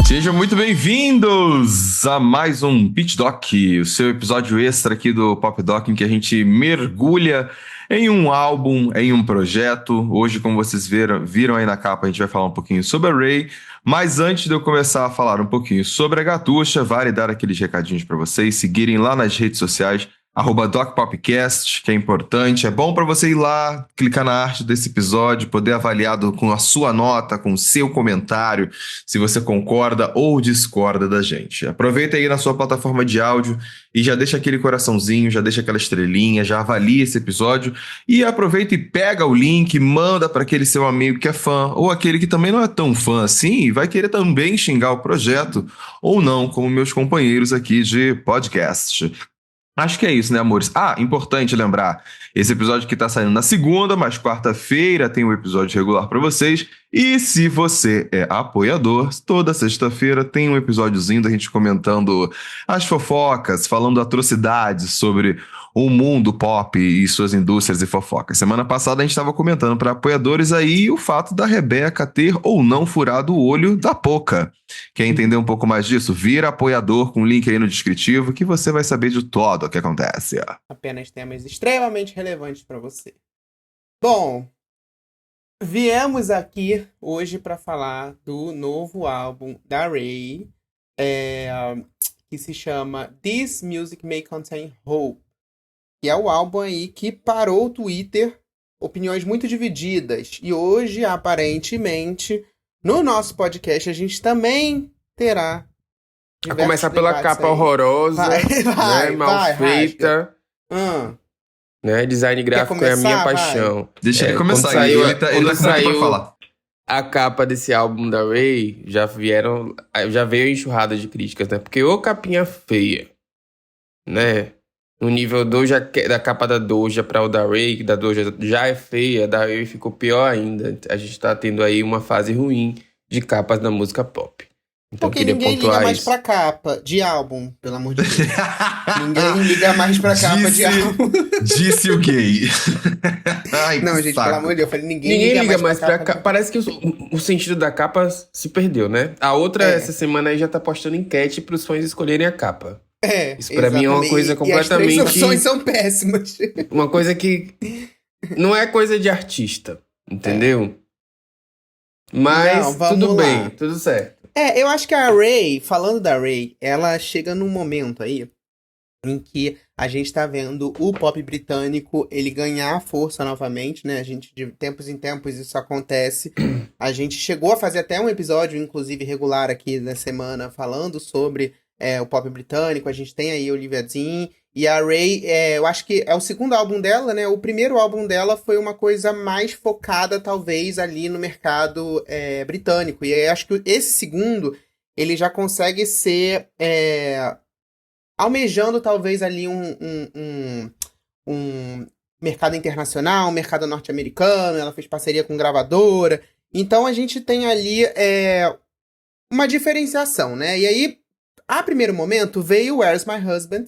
Sejam muito bem-vindos a mais um Pitch Doc, o seu episódio extra aqui do Pop Doc, em que a gente mergulha em um álbum, em um projeto. Hoje, como vocês viram aí na capa, a gente vai falar um pouquinho sobre a Ray. Mas antes de eu começar a falar um pouquinho sobre a Gatuxa, vale dar aqueles recadinhos para vocês, seguirem lá nas redes sociais, @DocPopcast, que é importante. É bom para você ir lá, clicar na arte desse episódio, poder avaliar com a sua nota, com o seu comentário, se você concorda ou discorda da gente. Aproveita aí na sua plataforma de áudio e já deixa aquele coraçãozinho, já deixa aquela estrelinha, já avalia esse episódio e aproveita e pega o link, manda para aquele seu amigo que é fã ou aquele que também não é tão fã assim e vai querer também xingar o projeto ou não, como meus companheiros aqui de podcast. Acho que é isso, né, amores? Importante lembrar, esse episódio aqui tá saindo na segunda, mas quarta-feira tem um episódio regular para vocês. E se você é apoiador, toda sexta-feira tem um episódiozinho da gente comentando as fofocas, falando atrocidades sobre o mundo pop e suas indústrias e fofocas. Semana passada a gente estava comentando para apoiadores aí o fato da Rebeca ter ou não furado o olho da Poca. Quer entender um pouco mais disso? Vira apoiador com o link aí no descritivo que você vai saber de tudo o que acontece. Apenas temas extremamente relevantes para você. Bom, viemos aqui hoje para falar do novo álbum da Ray, que se chama This Music May Contain Hope, que é o álbum aí que parou o Twitter, opiniões muito divididas. E hoje, aparentemente, no nosso podcast, a gente também terá. A começar pela capa horrorosa, mal feita. Né? Design gráfico é a minha paixão. Deixa ele começar. Ele tá saiu pra falar. A capa desse álbum da Ray, já veio enxurrada de críticas, né? Porque ô capinha feia, né? No nível da capa da Doja para o da Ray, que da Doja já é feia, da Ray ficou pior ainda. A gente tá tendo aí uma fase ruim de capas da música pop. Então, porque ninguém liga mais pra capa de álbum, pelo amor de Deus. Ninguém liga mais pra capa de álbum. Disse o gay. Ai, não, gente, pelo amor de Deus, eu falei, ninguém liga mais pra capa. Parece que o sentido da capa se perdeu, né? A outra, essa semana aí, já tá postando enquete pros fãs escolherem a capa. Isso pra mim é uma coisa completamente... E as 3 opções são péssimas. Uma coisa que não é coisa de artista, entendeu? Mas não, tudo bem, tudo certo. Eu acho que a Ray, falando da Ray, ela chega num momento aí em que a gente tá vendo o pop britânico ele ganhar força novamente, né? A gente, de tempos em tempos, isso acontece. A gente chegou a fazer até um episódio, inclusive regular aqui na semana, falando sobre o pop britânico. A gente tem aí a Olivia Dean. E a Ray, eu acho que é o segundo álbum dela, né? O primeiro álbum dela foi uma coisa mais focada, talvez, ali no mercado britânico. E eu acho que esse segundo, ele já consegue ser almejando, talvez, ali um mercado internacional, um mercado norte-americano. Ela fez parceria com gravadora. Então, a gente tem ali uma diferenciação, né? E aí, a primeiro momento, veio Where's My Husband,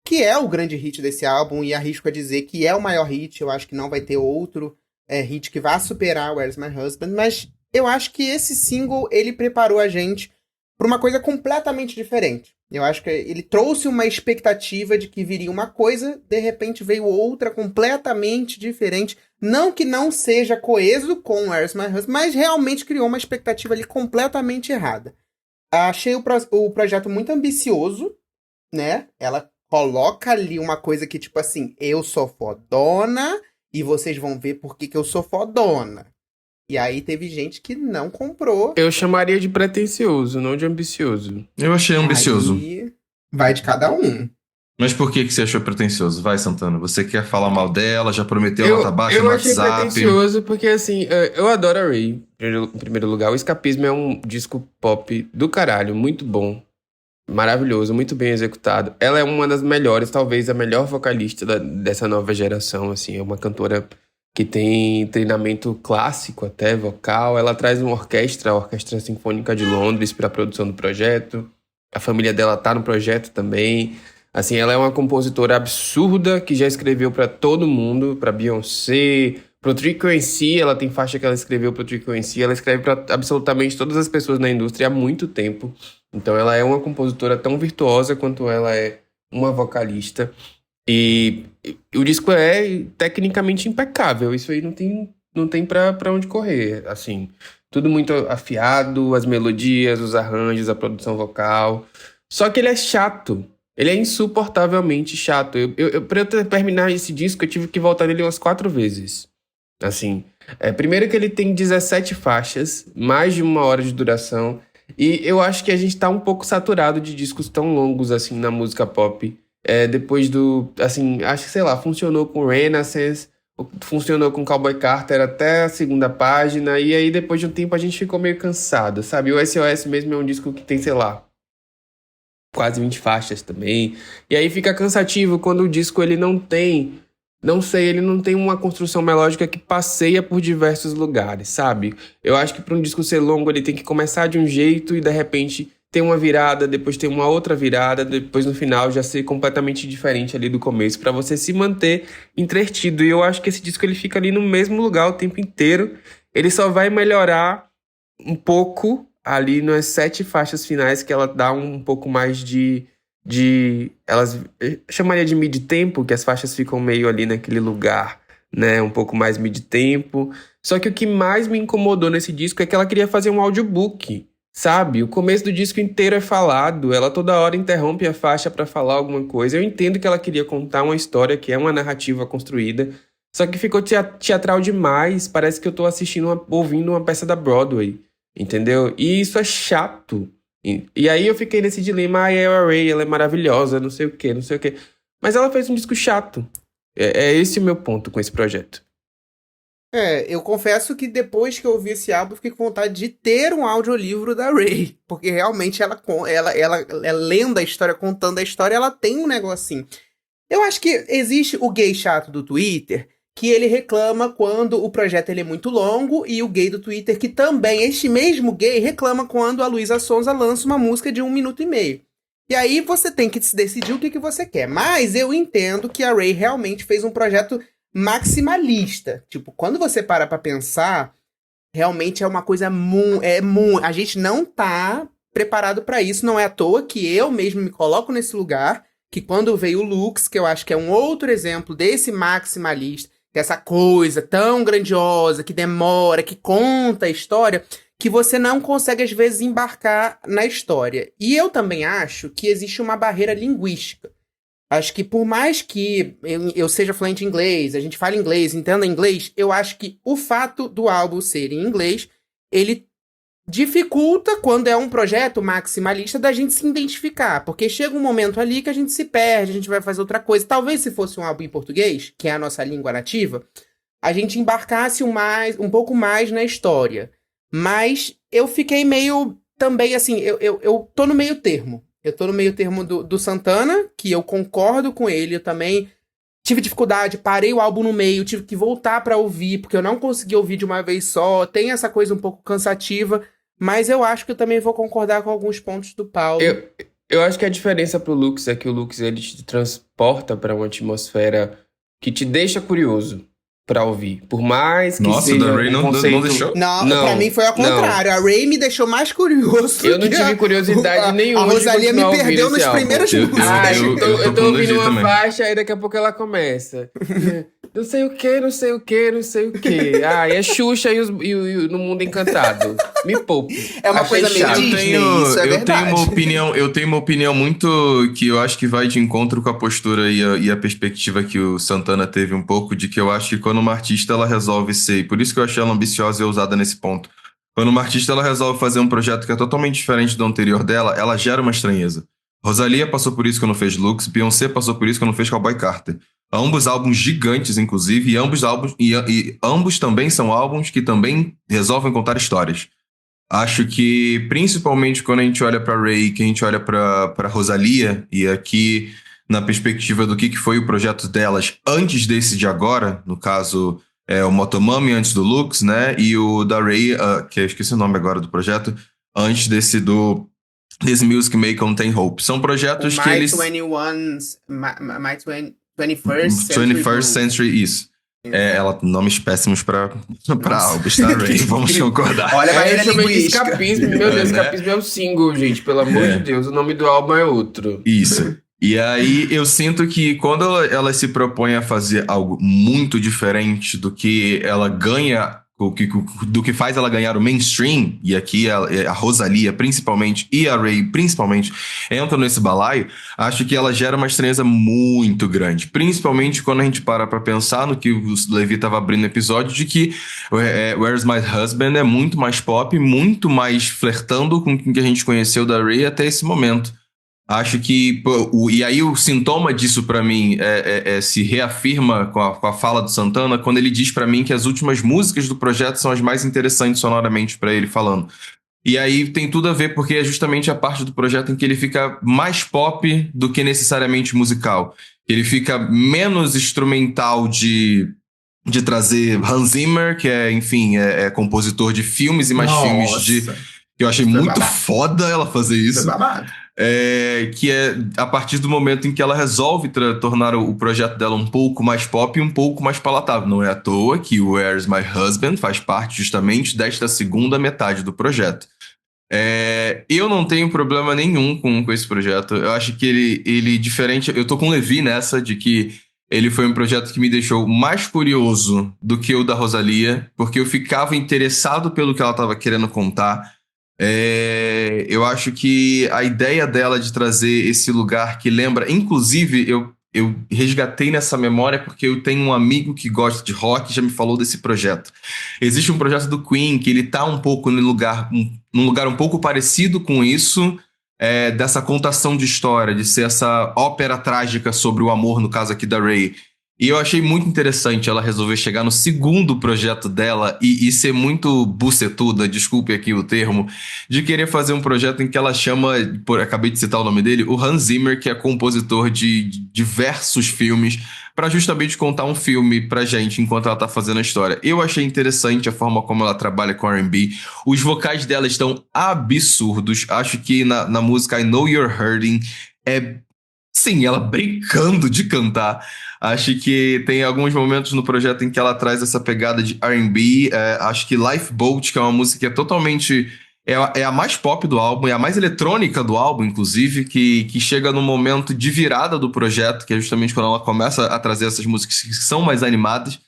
que é o grande hit desse álbum, e arrisco a dizer que é o maior hit. Eu acho que não vai ter outro hit que vá superar Where's My Husband, mas eu acho que esse single, ele preparou a gente para uma coisa completamente diferente. Eu acho que ele trouxe uma expectativa de que viria uma coisa, de repente veio outra completamente diferente. Não que não seja coeso com Where's My Husband, mas realmente criou uma expectativa ali completamente errada. Achei o projeto muito ambicioso, né? Ela coloca ali uma coisa que, tipo assim, eu sou fodona e vocês vão ver por que eu sou fodona. E aí teve gente que não comprou. Eu chamaria de pretencioso, não de ambicioso. Eu achei ambicioso. Aí vai de cada um. Mas por que você achou pretencioso? Vai, Santana. Você quer falar mal dela? Já prometeu nota baixa no WhatsApp? Eu achei pretencioso porque, assim, eu adoro a Ray. Em primeiro lugar, o Escapismo é um disco pop do caralho, muito bom. Maravilhoso, muito bem executado. Ela é uma das melhores, talvez a melhor vocalista dessa nova geração, assim. É uma cantora que tem treinamento clássico até, vocal. Ela traz uma orquestra, a Orquestra Sinfônica de Londres, para a produção do projeto. A família dela tá no projeto também. Assim, ela é uma compositora absurda que já escreveu para todo mundo, para Beyoncé, Pro Frequency, ela tem faixa que ela escreveu pro Frequency, ela escreve para absolutamente todas as pessoas na indústria há muito tempo. Então ela é uma compositora tão virtuosa quanto ela é uma vocalista. E o disco é tecnicamente impecável, isso aí não tem pra onde correr, assim. Tudo muito afiado, as melodias, os arranjos, a produção vocal. Só que ele é chato. Ele é insuportavelmente chato. Pra eu terminar esse disco, eu tive que voltar nele umas 4 vezes. Assim, primeiro que ele tem 17 faixas, mais de 1 hora de duração. E eu acho que a gente tá um pouco saturado de discos tão longos, assim, na música pop. Depois do... Assim, acho que, sei lá, funcionou com Renaissance, funcionou com Cowboy Carter até a segunda página, e aí depois de um tempo a gente ficou meio cansado, sabe? O SOS mesmo é um disco que tem, sei lá, quase 20 faixas também. E aí fica cansativo quando o disco ele não tem... Não sei, ele não tem uma construção melódica que passeia por diversos lugares, sabe? Eu acho que para um disco ser longo ele tem que começar de um jeito e de repente ter uma virada, depois ter uma outra virada, depois no final já ser completamente diferente ali do começo, para você se manter entretido. E eu acho que esse disco ele fica ali no mesmo lugar o tempo inteiro. Ele só vai melhorar um pouco ali nas 7 faixas finais, que ela dá um pouco mais de elas chamaria de mid-tempo, que as faixas ficam meio ali naquele lugar, né, um pouco mais mid-tempo. Só que o que mais me incomodou nesse disco é que ela queria fazer um audiobook, sabe? O começo do disco inteiro é falado, ela toda hora interrompe a faixa pra falar alguma coisa. Eu entendo que ela queria contar uma história, que é uma narrativa construída, só que ficou teatral demais, parece que eu tô ouvindo uma peça da Broadway, entendeu? E isso é chato. E aí eu fiquei nesse dilema, a Ray, ela é maravilhosa, não sei o quê. Mas ela fez um disco chato. É esse o meu ponto com esse projeto. Eu confesso que depois que eu ouvi esse álbum, eu fiquei com vontade de ter um audiolivro da Ray. Porque realmente ela lendo a história, contando a história, ela tem um negocinho. Eu acho que existe o gay chato do Twitter, que ele reclama quando o projeto ele é muito longo, e o gay do Twitter, que também, este mesmo gay, reclama quando a Luísa Sonza lança uma música de 1 minuto e meio. E aí você tem que se decidir o que você quer. Mas eu entendo que a Ray realmente fez um projeto maximalista. Tipo, quando você para pra pensar, realmente é uma coisa a gente não tá preparado pra isso. Não é à toa que eu mesmo me coloco nesse lugar, que quando veio o Lux, que eu acho que é um outro exemplo desse maximalista, essa coisa tão grandiosa, que demora, que conta a história, que você não consegue, às vezes, embarcar na história. E eu também acho que existe uma barreira linguística. Acho que por mais que eu seja fluente em inglês, a gente fale inglês, entenda inglês, eu acho que o fato do álbum ser em inglês, ele dificulta, quando é um projeto maximalista, da gente se identificar, porque chega um momento ali que a gente se perde, a gente vai fazer outra coisa. Talvez se fosse um álbum em português, que é a nossa língua nativa, a gente embarcasse um pouco mais na história. Mas eu fiquei meio também, assim, eu tô no meio termo. Eu tô no meio termo do Santana, que eu concordo com ele, eu também tive dificuldade, parei o álbum no meio, tive que voltar pra ouvir, porque eu não consegui ouvir de uma vez só, tem essa coisa um pouco cansativa. Mas eu acho que eu também vou concordar com alguns pontos do Paulo. Eu acho que a diferença pro Lux é que o Lux ele te transporta pra uma atmosfera que te deixa curioso pra ouvir. Por mais que seja da Ray não deixou? Não, pra mim foi ao contrário. A Ray me deixou mais curioso. Eu não tive curiosidade nenhuma. A Rosalia me perdeu nas primeiras músicas. Eu tô ouvindo uma faixa e daqui a pouco ela começa. Não sei o que. É Xuxa e no Mundo Encantado. Me poupe. É uma coisa meio Disney, isso é verdade. Eu tenho uma opinião muito que eu acho que vai de encontro com a postura e a perspectiva que o Santana teve um pouco, de que eu acho que quando uma artista ela resolve ser, e por isso que eu achei ela ambiciosa e ousada nesse ponto, quando uma artista ela resolve fazer um projeto que é totalmente diferente do anterior dela, ela gera uma estranheza. Rosalia passou por isso quando fez Lux, Beyoncé passou por isso quando fez Cowboy Carter. Ambos álbuns gigantes, inclusive, e ambos também são álbuns que também resolvem contar histórias. Acho que, principalmente quando a gente olha para Ray, que a gente olha para Rosalia, e aqui na perspectiva do que foi o projeto delas antes desse de agora, no caso, o Motomami antes do Lux, né? E o da Ray, que eu esqueci o nome agora do projeto, antes desse do This Music May Contain Hope. São projetos que eles... 21st Century, isso. Ela nomes péssimos pra álbuns, tá, Ray? Vamos concordar. Olha, Eu barreira chamei de linguística. Escapismo, meu Deus, Né? Escapismo é o single, gente, pelo amor de Deus, o nome do álbum é outro. Isso. E aí eu sinto que quando ela se propõe a fazer algo muito diferente do que ela ganha, do que faz ela ganhar o mainstream, e aqui a Rosalía principalmente e a Ray principalmente entram nesse balaio, acho que ela gera uma estranheza muito grande. Principalmente quando a gente para pra pensar no que o Levi tava abrindo no episódio, de que Where's My Husband é muito mais pop, muito mais flertando com o que a gente conheceu da Ray até esse momento. Acho que, pô, e aí o sintoma disso pra mim se reafirma com a fala do Santana quando ele diz pra mim que as últimas músicas do projeto são as mais interessantes sonoramente pra ele falando. E aí tem tudo a ver porque é justamente a parte do projeto em que ele fica mais pop do que necessariamente musical. Ele fica menos instrumental de trazer Hans Zimmer, que enfim, é compositor de filmes e mais filmes que eu achei Isso é muito babado. foda ela fazer Isso é isso. babado. Que é a partir do momento em que ela resolve tornar o projeto dela um pouco mais pop e um pouco mais palatável. Não é à toa que o Where's My Husband faz parte justamente desta segunda metade do projeto. Eu não tenho problema nenhum com esse projeto. Eu acho que ele diferente. Eu tô com o Levi nessa de que ele foi um projeto que me deixou mais curioso do que o da Rosalía, porque eu ficava interessado pelo que ela estava querendo contar. Eu acho que a ideia dela de trazer esse lugar que lembra, inclusive eu resgatei nessa memória porque eu tenho um amigo que gosta de rock e já me falou desse projeto. Existe um projeto do Queen que ele tá um pouco num lugar um pouco parecido com isso, dessa contação de história, de ser essa ópera trágica sobre o amor, no caso aqui da Ray. E eu achei muito interessante ela resolver chegar no segundo projeto dela e ser muito bucetuda, desculpe aqui o termo, de querer fazer um projeto em que ela chama, acabei de citar o nome dele, o Hans Zimmer, que é compositor de diversos filmes, para justamente contar um filme pra gente enquanto ela tá fazendo a história. Eu achei interessante a forma como ela trabalha com R&B. Os vocais dela estão absurdos. Acho que na música I Know You're Hurting sim, ela brincando de cantar. Acho que tem alguns momentos no projeto em que ela traz essa pegada de R&B. Acho que Lifeboat, que é uma música que é totalmente... É a mais pop do álbum, é a mais eletrônica do álbum, inclusive, que chega no momento de virada do projeto, que é justamente quando ela começa a trazer essas músicas que são mais animadas.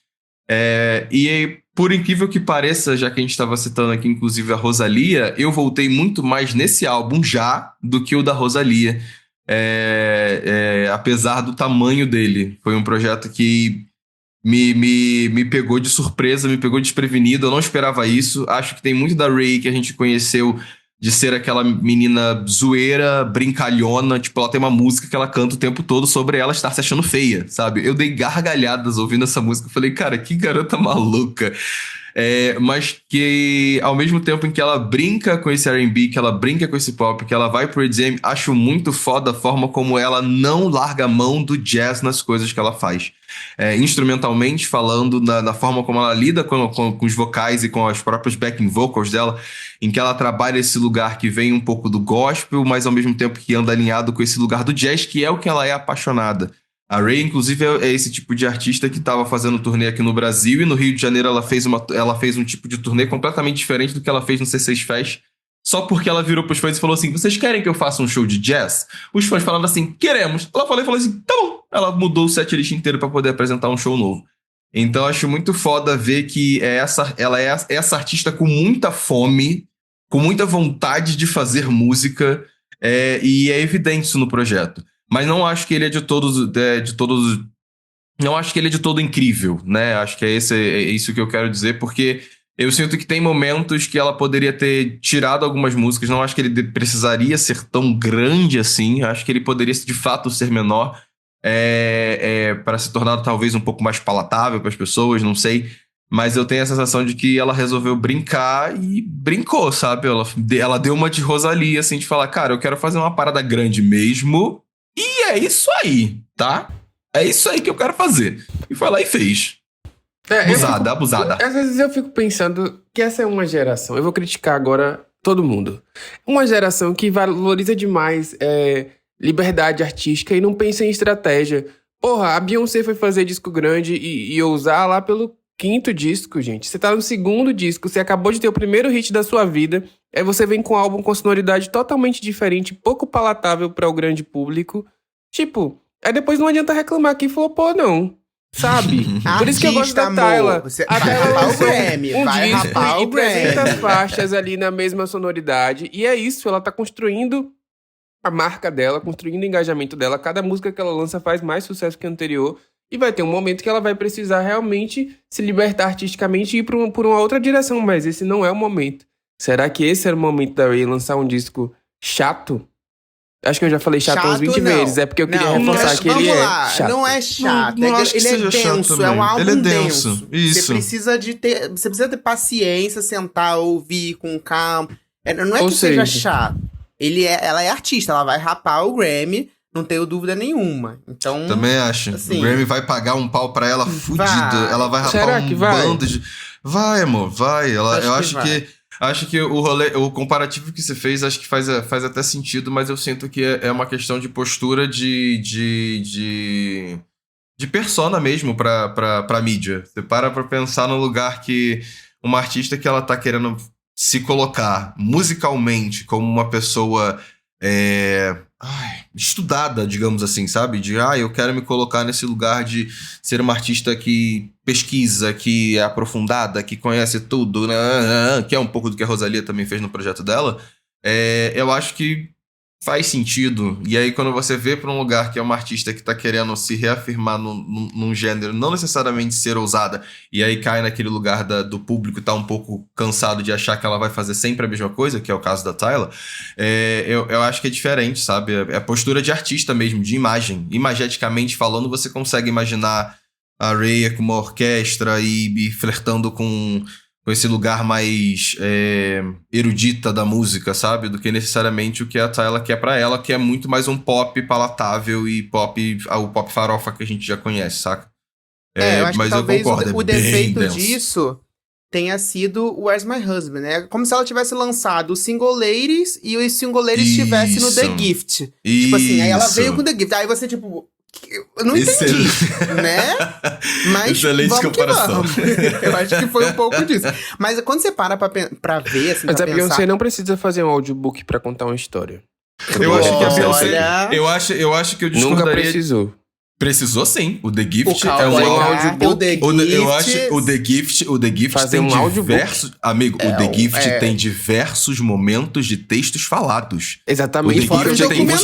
Por incrível que pareça, já que a gente estava citando aqui, inclusive, a Rosalía, eu voltei muito mais nesse álbum já do que o da Rosalía. Apesar do tamanho dele. Foi um projeto que me pegou de surpresa, me pegou desprevenido. Eu não esperava isso. Acho que tem muito da Ray que a gente conheceu de ser aquela menina zoeira, brincalhona. Tipo, ela tem uma música que ela canta o tempo todo sobre ela estar se achando feia, sabe? Eu dei gargalhadas ouvindo essa música. Falei, cara, que garota maluca. Mas que ao mesmo tempo em que ela brinca com esse R&B, que ela brinca com esse pop, que ela vai pro EDM, acho muito foda a forma como ela não larga a mão do jazz nas coisas que ela faz. Instrumentalmente falando, na forma como ela lida com os vocais e com as próprias backing vocals dela, em que ela trabalha esse lugar que vem um pouco do gospel, mas ao mesmo tempo que anda alinhado com esse lugar do jazz, que é o que ela é apaixonada. A Ray, inclusive, é esse tipo de artista que estava fazendo turnê aqui no Brasil, e no Rio de Janeiro ela fez um tipo de turnê completamente diferente do que ela fez no C6 Fest, só porque ela virou pros fãs e falou assim, vocês querem que eu faça um show de jazz? Os fãs falaram assim, queremos. Ela falou assim, tá bom. Ela mudou o setlist inteiro para poder apresentar um show novo. Então acho muito foda ver que ela é essa artista com muita fome, com muita vontade de fazer música, e é evidente isso no projeto. Mas não acho que ele é de todos. Não acho que ele é de todo incrível, né? Acho que é isso que eu quero dizer, porque eu sinto que tem momentos que ela poderia ter tirado algumas músicas. Não acho que ele precisaria ser tão grande assim. Acho que ele poderia, de fato, ser menor, para se tornar talvez um pouco mais palatável para as pessoas, não sei. Mas eu tenho a sensação de que ela resolveu brincar e brincou, sabe? Ela deu uma de Rosalía, assim, de falar, cara, eu quero fazer uma parada grande mesmo. E é isso aí, tá? É isso aí que eu quero fazer. E foi lá e fez. Abusada. Às vezes eu fico pensando que essa é uma geração, eu vou criticar agora todo mundo, uma geração que valoriza demais liberdade artística e não pensa em estratégia. Porra, a Beyoncé foi fazer disco grande e ousar lá pelo 5º disco, gente. Você tá no 2º disco, você acabou de ter o primeiro hit da sua vida, aí você vem com um álbum com sonoridade totalmente diferente, pouco palatável para o grande público. Tipo, aí depois não adianta reclamar que flopou, não. Sabe? Por isso que eu gosto da Tyla. A Tyla vai o Grammy, vai rapar o Grammy. 300 faixas ali na mesma sonoridade. E é isso, ela tá construindo a marca dela, construindo o engajamento dela. Cada música que ela lança faz mais sucesso que a anterior. E vai ter um momento que ela vai precisar realmente se libertar artisticamente e ir por uma outra direção. Mas esse não é o momento. Será que esse era o momento da Ray lançar um disco chato? Acho que eu já falei chato uns 20 vezes. É porque eu queria reforçar que ele é chato. Não é chato. Não acho que ele seja é denso, chato é um também. álbum Ele é denso. denso. Isso. Você precisa ter paciência, sentar, ouvir com calma. Não é Ou que seja seja, chato. Ela é artista, ela vai rapar o Grammy, não tenho dúvida nenhuma. Então, também acho. assim, o Grammy vai pagar um pau pra ela fudido. Ela vai rapar Será que vai? bando de... Vai, amor, vai. Eu acho vai. Acho que o comparativo que você fez, acho que faz até sentido, mas eu sinto que é uma questão de postura de persona mesmo pra mídia. Você para pra pensar no lugar que uma artista que ela tá querendo se colocar musicalmente como uma pessoa estudada, digamos assim, sabe? Eu quero me colocar nesse lugar de ser uma artista que pesquisa, que é aprofundada, que conhece tudo, né? Que é um pouco do que a Rosalía também fez no projeto dela. Eu acho que faz sentido. E aí, quando você vê para um lugar que é uma artista que tá querendo se reafirmar num gênero, não necessariamente ser ousada, e aí cai naquele lugar do público tá um pouco cansado de achar que ela vai fazer sempre a mesma coisa, que é o caso da Tyla, eu acho que é diferente, sabe? É a postura de artista mesmo, de imagem. Imageticamente falando, você consegue imaginar a Ray com uma orquestra e flertando com esse lugar mais erudita da música, sabe? Do que necessariamente o que a Tyla quer pra ela, que é muito mais um pop palatável e o pop farofa que a gente já conhece, saca? Eu acho mas que talvez eu concordo, o defeito denso. disso tenha sido Where's My Husband, né? Como se ela tivesse lançado o Single Ladies e o Single Ladies estivesse no The Gift. Tipo assim, aí ela veio com The Gift. Aí você, tipo... Eu não entendi, né? Mas excelente vamos comparação. que vamos. Eu acho que foi um pouco disso. Mas quando você para pra ver, assim, mas pra a pensar... Beyoncé não precisa fazer um audiobook pra contar uma história. Eu acho que a Beyoncé... Olha... Eu acho que eu discordaria... Nunca precisou. Precisou sim. O The Gift o é um audiobook. Eu acho o The Gift fazer tem um diversos... Amigo, o The Gift tem diversos momentos de textos falados. Exatamente. O The Gift tem uma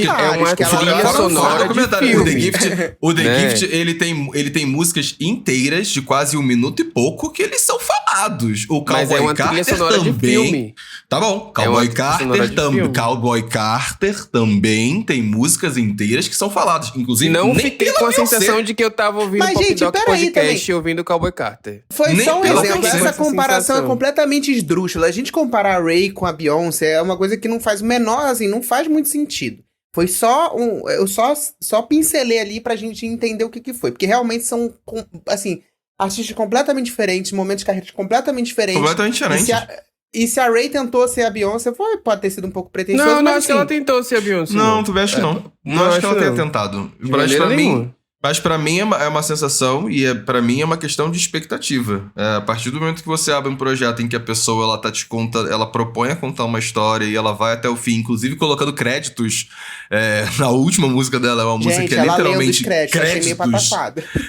trilha sonora de filme. O The Gift, ele tem músicas inteiras de quase 1 minuto e pouco que eles são falados. O Cowboy Carter também. Tá bom. Cowboy Carter também tem músicas inteiras que são faladas. Inclusive, não fiquei com a sensação de que eu tava ouvindo o Pop Doc Podcast e ouvindo o Cowboy Carter. Foi Nem só um pela exemplo. Beyoncé. Essa comparação é completamente esdrúxula. A gente comparar a Ray com a Beyoncé é uma coisa que não faz o menor, assim, não faz muito sentido. Foi só eu só pincelei ali pra gente entender o que foi. Porque realmente são, assim, artistas completamente diferentes, momentos de carreira completamente diferentes. Completamente diferentes. E se a Ray tentou ser a Beyoncé, pode ter sido um pouco pretensioso, não mas acho que ela tentou ser a Beyoncé. Não, também acho que não. Não acho que ela tenha tentado. Mas pra mim é uma sensação e pra mim é uma questão de expectativa. A partir do momento que você abre um projeto em que a pessoa ela propõe a contar uma história e ela vai até o fim, inclusive colocando créditos na última música dela, é uma música que é literalmente créditos.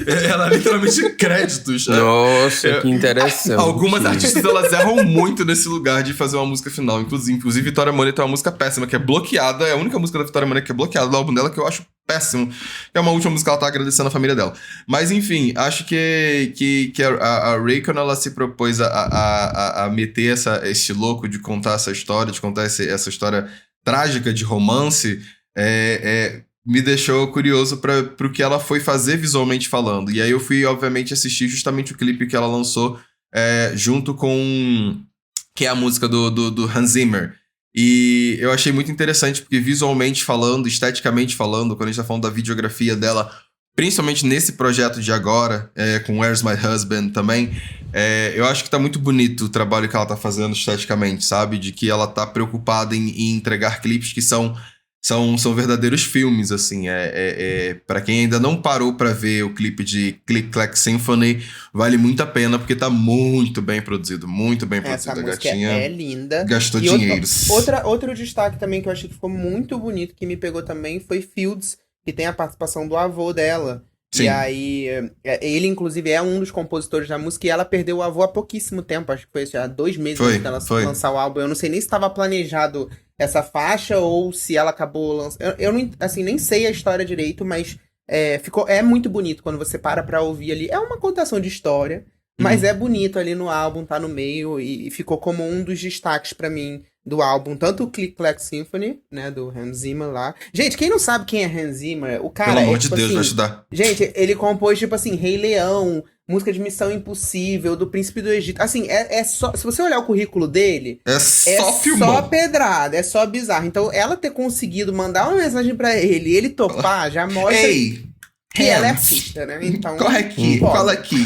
Ela é literalmente créditos. Nossa, que interessante. Algumas artistas elas erram muito nesse lugar de fazer uma música final. Inclusive Vitória Monet tem uma música péssima que é bloqueada. É a única música da Vitória Monet que é bloqueada do álbum dela que eu acho péssimo. É uma última música que ela tá agradecendo a família dela. Mas enfim, acho que a Ray, quando ela se propôs a meter esse louco de contar essa história, de contar essa história trágica de romance, me deixou curioso pro que ela foi fazer visualmente falando. E aí eu fui, obviamente, assistir justamente o clipe que ela lançou junto com... que é a música do Hans Zimmer. E eu achei muito interessante, porque visualmente falando, esteticamente falando, quando a gente tá falando da videografia dela, principalmente nesse projeto de agora, com Where's My Husband também, eu acho que tá muito bonito o trabalho que ela tá fazendo esteticamente, sabe? De que ela tá preocupada em entregar clipes que são são verdadeiros filmes, assim. Para quem ainda não parou pra ver o clipe de Click Clack Symphony, vale muito a pena, porque tá muito bem produzido. Muito bem produzido. Essa A música gatinha é linda. gastou E dinheiros. Outro destaque também que eu achei que ficou muito bonito, que me pegou também, foi Fields, que tem a participação do avô dela. Sim. E aí, ele inclusive é um dos compositores da música, e ela perdeu o avô há pouquíssimo tempo, acho que foi há 2 meses antes dela lançar o álbum. Eu não sei nem se estava planejado essa faixa ou se ela acabou lançando. Eu não, assim, nem sei a história direito, mas é muito bonito quando você pra ouvir ali. É uma contação de história, mas é bonito ali no álbum, tá no meio, e ficou como um dos destaques pra mim do álbum, tanto o Click Clack Symphony, né, do Hans Zimmer lá. Gente, quem não sabe quem é Hans Zimmer, o cara Pelo amor de tipo Deus, assim, vai ajudar. Gente, ele compôs, tipo assim, Rei Leão, música de Missão Impossível, do Príncipe do Egito. Assim, só, se você olhar o currículo dele, É só filmão. só pedrada, é só bizarro. Então, ela ter conseguido mandar uma mensagem pra ele e ele topar, já mostra que ela é artista, né? Então, corre aqui, fala aqui.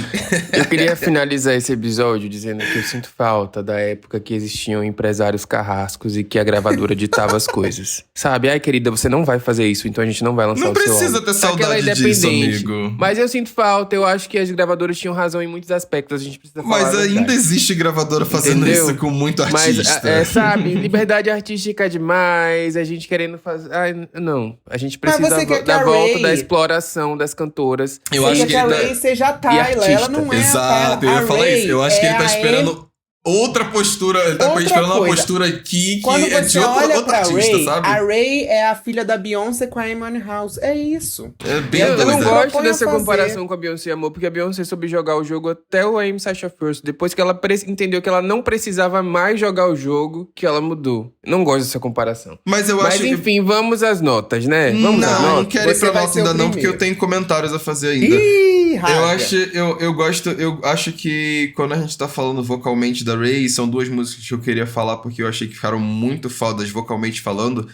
Eu queria finalizar esse episódio dizendo que eu sinto falta da época que existiam empresários carrascos e que a gravadora ditava as coisas. Sabe? Ai, querida, você não vai fazer isso, então a gente não vai lançar Não o seu precisa álbum. ter saudade disso, amigo. Mas eu sinto falta, eu acho que as gravadoras tinham razão em muitos aspectos, a gente precisa falar Mas a verdade. ainda existe gravadora fazendo Entendeu? isso com muito Mas, artista. sabe, liberdade artística demais, a gente querendo fazer... Ai, não, a gente precisa você quer que da a volta Ray- da exploração das cantoras. Eu Seja acho que que a ele Ray seja a Tyler, artista. ela não é Exato, a Tyler. eu ia falar isso. Eu acho que ele tá a esperando outra postura. Ele tá Outra esperando uma coisa. postura aqui que Quando é de você olha outro pra artista, Ray, sabe? a Ray é a filha da Beyoncé com a Amy House. É isso. É bem Eu não doida. gosto Propõe a dessa fazer. comparação com a Beyoncé, amor, porque a Beyoncé soube jogar o jogo até o I'm Sasha First. Depois que ela entendeu que ela não precisava mais jogar o jogo, que ela mudou. Não gosto dessa comparação. Mas eu Mas acho que... enfim, vamos às notas, né? Vamos às Não notas. quero ir Você pra vai nota ser ainda o não, porque primeiro. eu tenho comentários a fazer ainda. Ih, rasga. Eu acho que quando a gente tá falando vocalmente da Ray, são 2 músicas que eu queria falar porque eu achei que ficaram muito fodas vocalmente falando.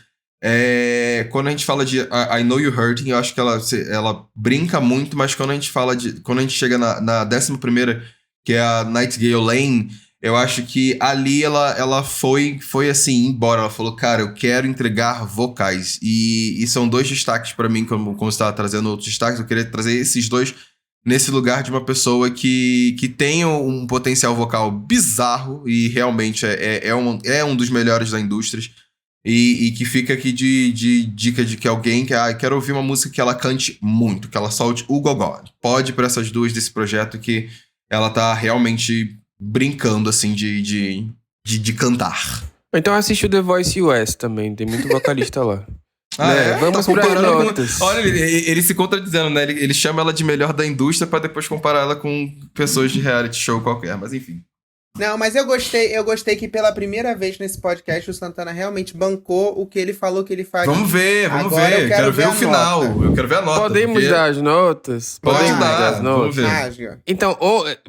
Quando a gente fala de I Know You Hurting, eu acho que ela brinca muito, mas quando a gente chega na 11ª, que é a Nightingale Lane, eu acho que ali ela foi assim, embora. Ela falou, cara, eu quero entregar vocais. E são 2 destaques pra mim, como você estava trazendo outros destaques, eu queria trazer esses 2 nesse lugar de uma pessoa que tem um potencial vocal bizarro e realmente é um dos melhores da indústria. E que fica aqui de dica de que alguém quer ouvir uma música que ela cante muito, que ela solte o gogó. Pode ir pra essas 2 desse projeto que ela tá realmente brincando, assim, de cantar. Então assiste o The Voice US também, tem muito vocalista lá. É? Vamos Tá para as comparando notas. Olha, ele se contradizendo, né? Ele chama ela de melhor da indústria pra depois comparar ela com pessoas de reality show qualquer, mas enfim. Não, mas eu gostei que pela primeira vez nesse podcast o Santana realmente bancou o que ele falou que ele faria. Vamos ver. Agora eu Quero ver o a final. nota. Eu quero ver a nota. Podemos porque- dar as notas? Pode Podemos dar, dar as vamos notas? ver. Rasga. Então,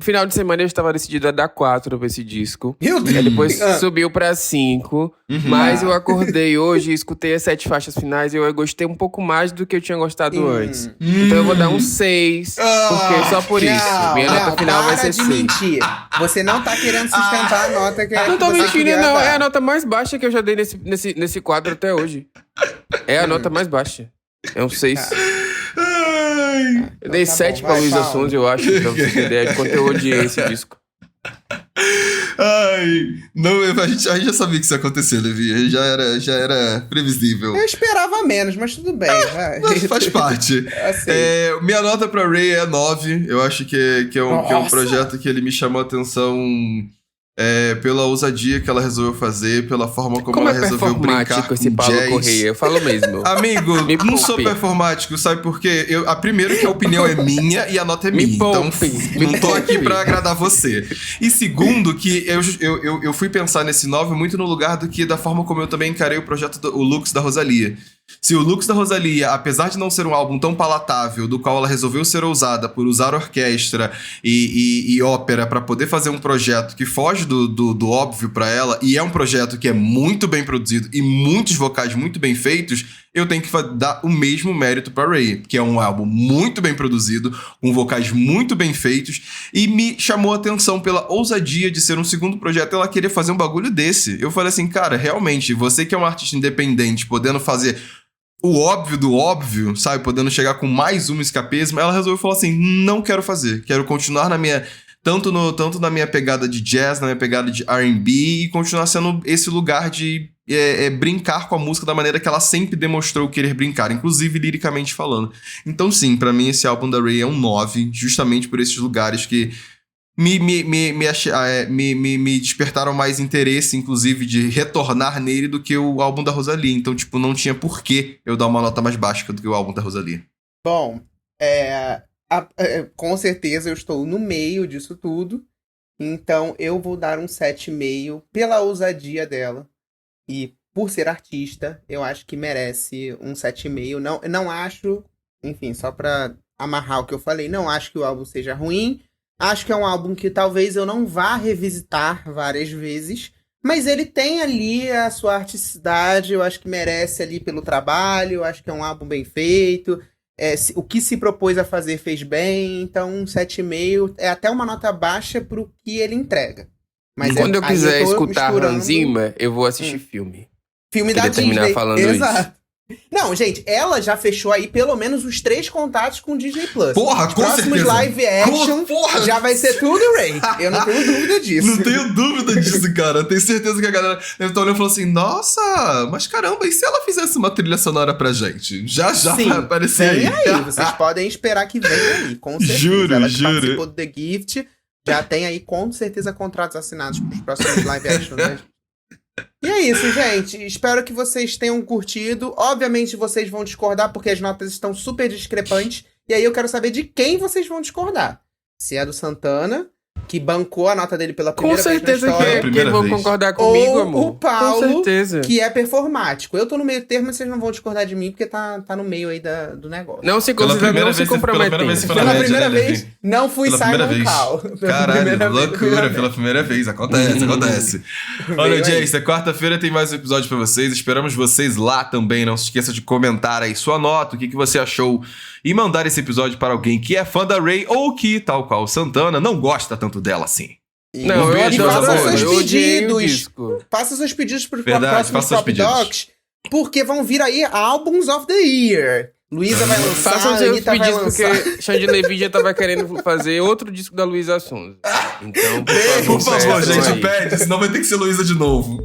final de semana eu estava decidido a dar 4 pra esse disco. Meu Deus. Aí depois Ah. subiu pra 5. Uhum. Mas eu acordei hoje e escutei as 7 faixas finais e eu gostei um pouco mais do que eu tinha gostado antes. Então eu vou dar um 6. Porque só por isso. Minha nota final vai ser 6. mentir. Você não tá querendo sustentar a nota que Não tô você mentindo, queria não. dar. É a nota mais baixa que eu já dei nesse quadro até hoje. É a nota mais baixa. É um 6. Ai. Eu dei tá 7 bom, pra vai, Luísa Paulo. Sons, eu acho, pra você ter ideia de quanto eu odiei esse disco. Ai. Não, a gente já sabia que isso ia acontecer, Levi. Já era previsível. Eu esperava menos, mas tudo bem. vai. Mas faz parte. Assim. Minha nota pra Ray é 9. Eu acho que é um Nossa. projeto que ele me chamou a atenção pela ousadia que ela resolveu fazer, pela forma como Como ela é resolveu brincar performático esse com Paulo jazz. Correia? Eu falo mesmo. Amigo, Me não sou poupe. performático, sabe por quê? Primeiro que a opinião é minha e a nota é Me minha. Então, poupe, não me tô poupe. aqui pra agradar você. E segundo, que eu fui pensar nesse 9 muito no lugar da forma como eu também encarei o projeto o Lux da Rosalía. Se o Lux da Rosalía, apesar de não ser um álbum tão palatável, do qual ela resolveu ser ousada por usar orquestra e ópera pra poder fazer um projeto que foge do óbvio pra ela, e é um projeto que é muito bem produzido e muitos vocais muito bem feitos, eu tenho que dar o mesmo mérito pra Ray, que é um álbum muito bem produzido, com vocais muito bem feitos, e me chamou a atenção pela ousadia de ser um segundo projeto, ela queria fazer um bagulho desse. Eu falei assim, cara, realmente, você que é um artista independente, podendo fazer o óbvio do óbvio, sabe? Podendo chegar com mais um escapismo, ela resolveu falar assim, não quero fazer. Quero continuar na minha... Tanto na minha pegada de jazz, na minha pegada de R&B, e continuar sendo esse lugar de brincar com a música da maneira que ela sempre demonstrou querer brincar, inclusive liricamente falando. Então sim, pra mim esse álbum da Ray é um 9, justamente por esses lugares que me despertaram mais interesse, inclusive, de retornar nele do que o álbum da Rosalia. Então, tipo, não tinha porquê eu dar uma nota mais baixa do que o álbum da Rosalia. Bom, com certeza eu estou no meio disso tudo. Então eu vou dar um 7,5 pela ousadia dela. E por ser artista, eu acho que merece um 7,5. Não acho, enfim, só pra amarrar o que eu falei, não acho que o álbum seja ruim. Acho que é um álbum que talvez eu não vá revisitar várias vezes. Mas ele tem ali a sua artisticidade, eu acho que merece ali pelo trabalho. Eu acho que é um álbum bem feito. O que se propôs a fazer fez bem, então um 7,5 é até uma nota baixa pro que ele entrega. Mas quando eu quiser escutar Hans Zimmer, eu vou assistir filme. Filme da Disney. Falando Exato. Isso. Não, gente, ela já fechou aí pelo menos os 3 contatos com o Disney Plus. Porra, com certeza. Próximos live action já vai ser tudo Ray. Eu não tenho dúvida disso. Não tenho dúvida disso, cara. Eu tenho certeza que a galera deve estar olhando e falando assim, nossa, mas caramba, e se ela fizesse uma trilha sonora pra gente? Já Sim, vai aparecer aí. Vocês podem esperar que venha aí, com certeza. Juro. Participou do The Gift, já tem aí com certeza contratos assinados pros próximos live action, né? E é isso, gente. Espero que vocês tenham curtido. Obviamente vocês vão discordar porque as notas estão super discrepantes. E aí eu quero saber de quem vocês vão discordar. Se é do Santana, que bancou a nota dele pela primeira vez na história. Com certeza que vão concordar comigo, ou amor. o Paulo, com certeza. Que é performático. Eu tô no meio termo, mas vocês não vão discordar de mim porque tá no meio aí do negócio. Não se considera, não se comprometendo. Pela primeira vez, não fui Simon Cowell. Caralho, loucura, pela primeira vez. Acontece. Olha, gente, quarta-feira tem mais um episódio pra vocês. Esperamos vocês lá também. Não se esqueça de comentar aí sua nota, o que você achou. E mandar esse episódio para alguém que é fã da Ray ou que, tal qual Santana, não gosta tanto dela assim. Não, eu faça seus pedidos. Faça seus pedidos para os próximos Top Docs, porque vão vir aí Albums of the Year. Luísa vai lançar, façam seus Anitta pedidos, vai lançar. porque Xande Levi já tava querendo fazer outro disco da Luísa Sonza. Então, por favor, gente, pede, senão vai ter que ser Luísa de novo.